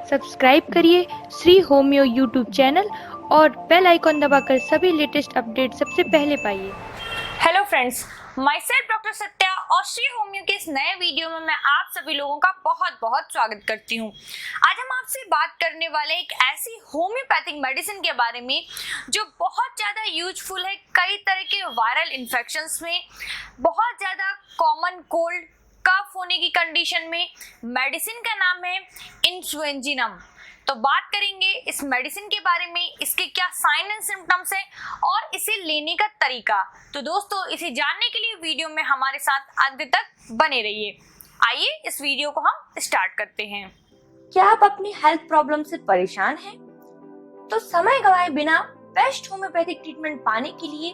Subscribe करिए Shri homeo YouTube channel और bell icon दबाकर सभी लेटेस्ट अपडेट सबसे पहले पाइए। Hello friends, my self doctor Satya और श्री होम्यो के इस नए वीडियो में मैं आप सभी लोगों का बहुत बहुत स्वागत करती हूँ। आज हम आपसे बात करने वाले एक ऐसी होम्योपैथिक मेडिसिन के बारे में जो बहुत ज़्यादा यूजफुल है कई तरह के वायरल इन्फेक्शंस में, बहुत ज़्यादा कॉमन कोल्ड कफ होने की कंडीशन में। मेडिसिन का नाम है इन्फ्लुएंजिनम। तो बात करेंगे इस मेडिसिन के बारे में, इसके क्या साइन एंड सिम्टम्स है और इसे लेने का तरीका। तो दोस्तों, इसे जानने के लिए वीडियो में हमारे साथ अंत तक बने रहिए। आइए इस वीडियो को हम स्टार्ट करते हैं। क्या आप अपनी हेल्थ प्रॉब्लम से परेशान हैं? तो समय गवाए बिना बेस्ट होम्योपैथिक ट्रीटमेंट पाने के लिए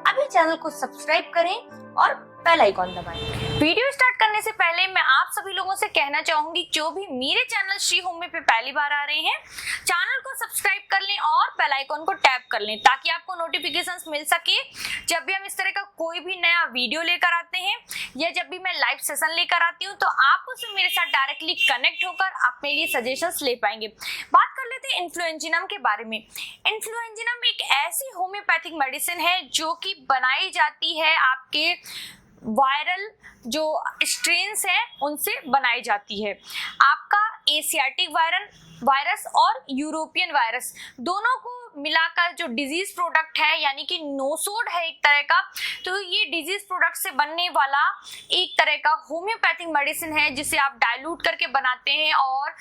अभी चैनल को सब्सक्राइब करें और बेल आइकॉन दबाएं। वीडियो स्टार्ट करने से पहले मैं आप सभी लोगों से कहना चाहूंगी, जो भी मेरे चैनल श्री होम्यो पे पहली बार आ रहे हैं, चैनल को सब्सक्राइब कर लें और बेल आइकॉन को टैप कर लें ताकि आपको नोटिफिकेशंस मिल सके जब भी हम इस तरह का कोई भी नया वीडियो लेकर आते हैं या जब भी मैं लाइव सेशन लेकर आती हूँ, तो आप उससे मेरे साथ डायरेक्टली कनेक्ट होकर अपने लिए सजेशंस ले पाएंगे। बात कर लेते हैं इन्फ्लुएंजिनम के बारे में। इन्फ्लुएंजिनम एक ऐसी होम्योपैथिक मेडिसिन है जो कि बनाई जाती है आपके वायरल जो स्ट्रेन्स हैं उनसे बनाई जाती है। आपका एशियाटिक वायरस और यूरोपियन वायरस दोनों को मिलाकर जो डिजीज प्रोडक्ट है, यानी कि नोसोड है एक तरह का, तो ये डिजीज प्रोडक्ट से बनने वाला एक तरह का होम्योपैथिक मेडिसिन है जिसे आप डाइल्यूट करके बनाते हैं और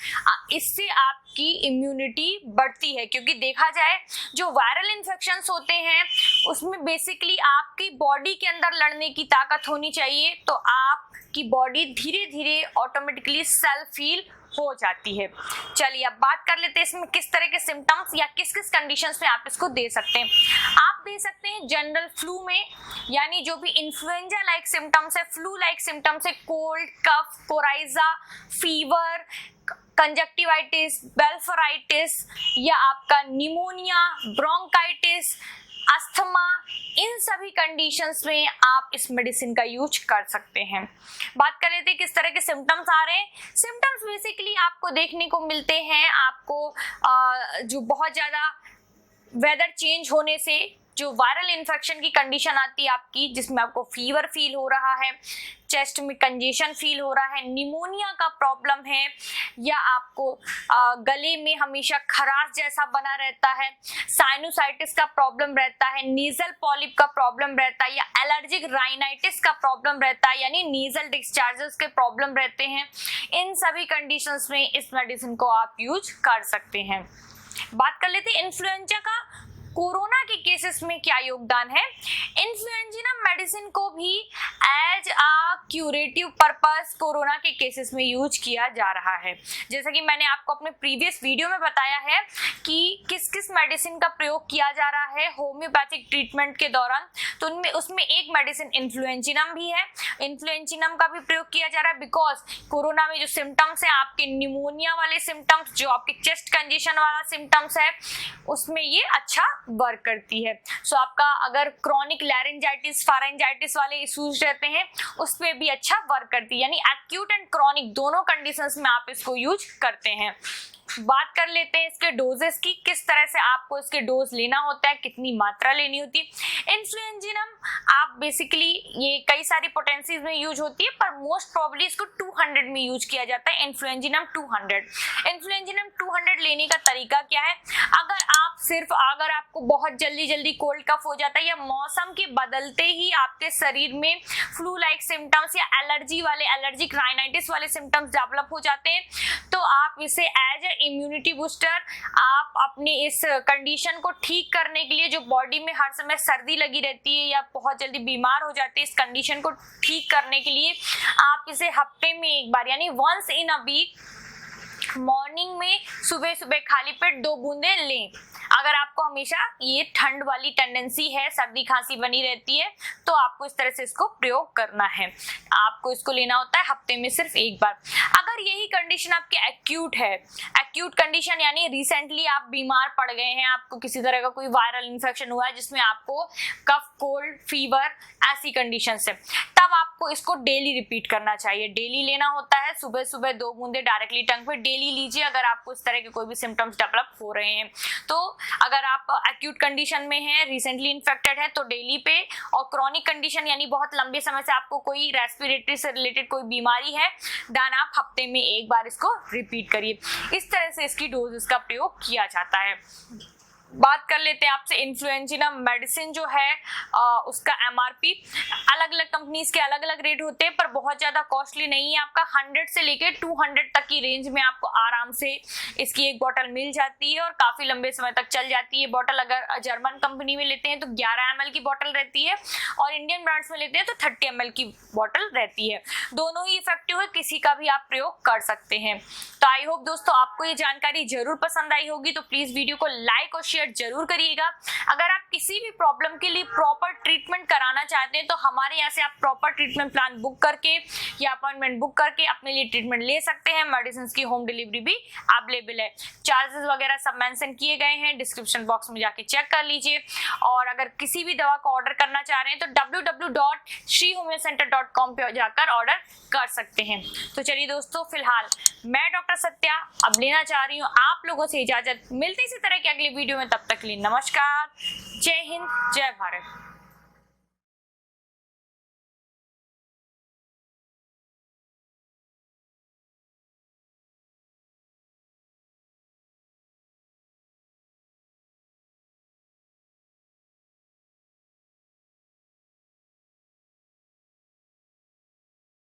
इससे आपकी इम्यूनिटी बढ़ती है। क्योंकि देखा जाए जो वायरल इन्फेक्शंस होते हैं उसमें बेसिकली आपकी बॉडी के अंदर लड़ने की ताकत होनी चाहिए, तो आपकी बॉडी धीरे धीरे ऑटोमेटिकली सेल्फ हील हो जाती है। चलिए अब बात कर लेते हैं इसमें किस तरह के सिम्टम्स या किस किस कंडीशंस में आप इसको दे सकते हैं। आप दे सकते हैं जनरल फ्लू में, यानी जो भी इन्फ्लुएंजा लाइक सिम्टम्स है, फ्लू लाइक सिम्टम्स है, कोल्ड, कफ, कोराइजा, फीवर, कंजक्टिवाइटिस, बेल्फराइटिस या आपका निमोनिया, ब्रोंकाइटिस, अस्थमा, इन सभी कंडीशंस में आप इस मेडिसिन का यूज कर सकते हैं। बात कर लेते हैं किस तरह के सिम्टम्स आ रहे हैं। सिम्टम्स बेसिकली आपको देखने को मिलते हैं, आपको जो बहुत ज्यादा वेदर चेंज होने से जो वायरल इन्फेक्शन की कंडीशन आती है आपकी, जिसमें आपको फीवर फील हो रहा है, चेस्ट में कंजेशन फील हो रहा है, निमोनिया का प्रॉब्लम है, या आपको गले में हमेशा खराश जैसा बना रहता है, साइनोसाइटिस का प्रॉब्लम रहता है, नीजल पॉलिप का प्रॉब्लम रहता है, या एलर्जिक राइनाइटिस का प्रॉब्लम रहता है, यानी नीजल डिस्चार्जेस के प्रॉब्लम रहते हैं, इन सभी कंडीशंस में इस मेडिसिन को आप यूज कर सकते हैं। बात कर लेते हैं इन्फ्लुएंजा का कोरोना के केसेस में क्या योगदान है। इन्फ्लुएंजिनम मेडिसिन को भी as a curative purpose corona के केसेस में यूज किया जा रहा है। जैसा कि मैंने आपको अपने प्रीवियस वीडियो में बताया है कि किस किस मेडिसिन का प्रयोग किया जा रहा है होम्योपैथिक ट्रीटमेंट के दौरान, तो उनमें उसमें एक मेडिसिन इन्फ्लुएंजिनम भी है। इन्फ्लुएंजिनम का भी प्रयोग किया जा रहा है बिकॉज कोरोना में जो सिम्टम्स है आपके निमोनिया वाले सिम्टम्स, जो आपके चेस्ट कंजेशन वाला सिम्टम्स है, उसमें ये अच्छा वर्क करती है। सो आपका अगर क्रॉनिक लैरिंजाइटिस, फारेंजाइटिस वाले इश्यूज रहते हैं उस पे भी अच्छा वर्क करती है, यानी एक्यूट एंड क्रॉनिक दोनों कंडीशंस में आप इसको यूज करते हैं। बात कर लेते हैं इसके डोजेस की, किस तरह से आपको इसके डोज लेना होता है, कितनी मात्रा लेनी होती है। इन्फ्लुएंजिनम आप बेसिकली ये कई सारी पोटेंसीज में यूज होती है, पर मोस्ट प्रोबेबली इसको 200 में यूज किया जाता है। इन्फ्लुएंजिनम 200 लेने का तरीका क्या है। अगर आपको बहुत जल्दी कोल्ड कफ हो जाता है या मौसम के बदलते ही आपके शरीर में फ्लू लाइक सिम्टम्स या एलर्जिक राइनाइटिस वाले सिम्टम्स डेवलप हो जाते हैं, तो आप इसे एज ए इम्यूनिटी बूस्टर, आप अपनी इस कंडीशन को ठीक करने के लिए, जो बॉडी में हर समय सर्दी लगी रहती है या बहुत जल्दी बीमार हो जाते हैं, इस कंडीशन को ठीक करने के लिए आप इसे हफ्ते में एक बार, यानी once in a week, morning में सुबह सुबह खाली पेट 2 बूंदे लें। अगर आपको हमेशा ये ठंड वाली टेंडेंसी है, सर्दी खांसी बनी रहती है, तो आपको इस तरह से इसको प्रयोग करना है। आपको इसको लेना होता है हफ्ते में सिर्फ एक बार। अगर यही कंडीशन आपकी एक्यूट है, एक्यूट कंडीशन यानी रिसेंटली आप बीमार पड़ गए हैं, आपको किसी तरह का कोई वायरल इन्फेक्शन हुआ है जिसमें आपको कफ, कोल्ड, फीवर, ऐसी कंडीशन से, तब आपको इसको डेली रिपीट करना चाहिए। डेली लेना होता है, सुबह सुबह 2 बूंदे डायरेक्टली टंग पे डेली लीजिए अगर आपको इस तरह के कोई भी सिम्टम्स डेवलप हो रहे हैं। तो अगर आप एक्यूट कंडीशन में हैं, रिसेंटली इन्फेक्टेड है, तो डेली पे, और क्रॉनिक कंडीशन यानी बहुत लंबे समय से आपको कोई रेस्पिरेटरी से रिलेटेड कोई बीमारी है, देन आप हफ्ते में 1 बार इसको रिपीट करिए। इस तरह से इसकी डोजेस का प्रयोग किया जाता है। बात कर लेते हैं आपसे इन्फ्लुएंजा मेडिसिन जो है उसका एमआरपी। अलग अलग कंपनीज के अलग अलग रेट होते हैं, पर बहुत ज्यादा कॉस्टली नहीं है। आपका 100 से लेके 200 तक की रेंज में आपको आराम से इसकी एक बोतल मिल जाती है और काफी लंबे समय तक चल जाती है। बोतल अगर जर्मन कंपनी में लेते हैं तो 11 ml की बोतल रहती है, और इंडियन ब्रांड्स में लेते हैं तो 30 ml की बोतल रहती है। दोनों ही इफेक्टिव है, किसी का भी आप प्रयोग कर सकते हैं। तो आई होप दोस्तों आपको ये जानकारी जरूर पसंद आई होगी, तो प्लीज वीडियो को लाइक और शेयर जरूर करिएगा। अगर आप किसी भी प्रॉब्लम के लिए प्रॉपर ट्रीटमेंट कराना चाहते हैं तो हमारे यहाँ से आप प्रॉपर ट्रीटमेंट प्लान बुक करके या अपॉइंटमेंट बुक करके अपने लिए ट्रीटमेंट ले सकते हैं। मेडिसिन की होम डिलीवरी भी अवेलेबल है। चार्जेस वगैरह सब मेंशन किए गए हैं, डिस्क्रिप्शन बॉक्स में जाके चेक कर लीजिए। और अगर किसी भी दवा को ऑर्डर करना चाह रहे हैं तो www.srihomeocenter.com पे जाकर ऑर्डर कर सकते हैं। तो चलिए दोस्तों, फिलहाल मैं डॉक्टर सत्या अब लेना चाह रही हूँ आप लोगों से इजाजत। मिलते इसी तरह के अगले वीडियो में, तब तक के लिए नमस्कार, जय हिंद, जय भारत।